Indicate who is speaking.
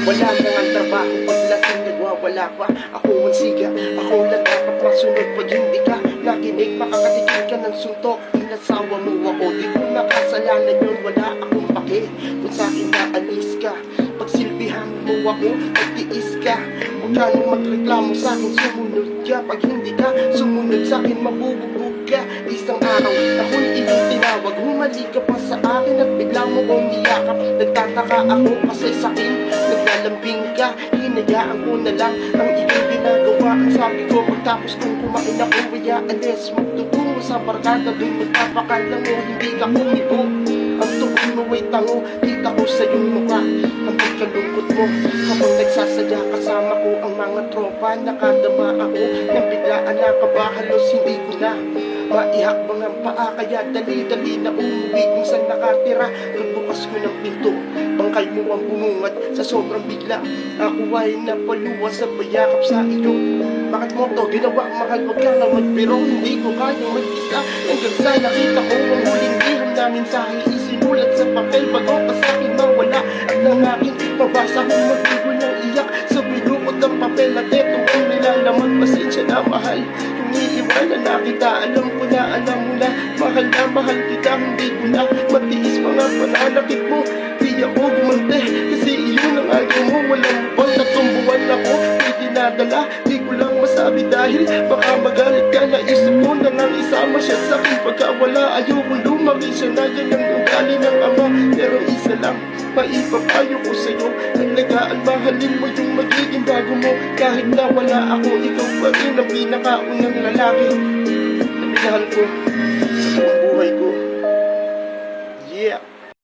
Speaker 1: Wala nang ang trabaho, paglasing nagwawala pa. Ako ang siga, ako lang dapat masunod. Pag hindi ka nakinig, makakatikin ka ng suntok. Inasawa mo ako, di ko nakasalanan yun. Wala akong pake, kung sa'kin naalis ka. Pagsilbihan mo ako, magtiis ka. Huwag ka nang magreklamo sa'kin, sumunod ka. Pag hindi ka sumunod sa'kin, mabububog ka. Isang araw, ako'y iyong tinawag. Humali ka pa sa akin at bigla mo kong niyakap. Nagtataka ako kasi sa'kin naglalambing ka. Hinayaan ko na lang ang iyong ginagawa. Ang sabi ko pagtapos kong kumain ako, kaya alis magtutungo sa barkada. Doon magpapakala mo hindi ka kumibo. Ang tugon mo ay tango, kita ko sa iyong mukha. Ang pagkalungkot mo habang nagsasadya kasama ko ang mga tropa. Nakadama ako nang biglaan na kabahalos hindi ko na maihakbang ang paa, kaya dali-dali na umuwi kung saan nakatira. Pagbukas ko ng pinto, bangkay mo ang bumungad sa sobrang bigla. Ako ay napaluwa sa payakap sa iyo. Bakit mo to ginawa, mahal? Wag ka na magbiro, hindi ko kayang mag-isa. Hanggang sa nakita ko ang huling liham namin sa isinulat sa papel bago ka sa akin mawala. At nang aking mabasa kong magtigol ng iyak sa bilukot ng papel at eto ang nilalaman. Pasensya na mahal, iniiwanan na kita. Alam ko na, alam mo na mahal kita. Hindi ko na matiis mga pananakit mo. Di ako gumante kasi iyon ang ayaw mo. Walang bang natumbuhan ako, di dinadala. Di ko lang masabi dahil baka magalit ka. Naisip mo na lang isama siya sa akin. Pagka wala ayoko lumaki siya na yan ang ugali ng ama. Pero isa lang maipapayo ko sa'yo, halagaan mahalin mo yung magiging bago mo. Kahit na wala ako, ikaw pa rin ang pinakaunang lalaki na minahal ko sa buong buhay ko. Yeah.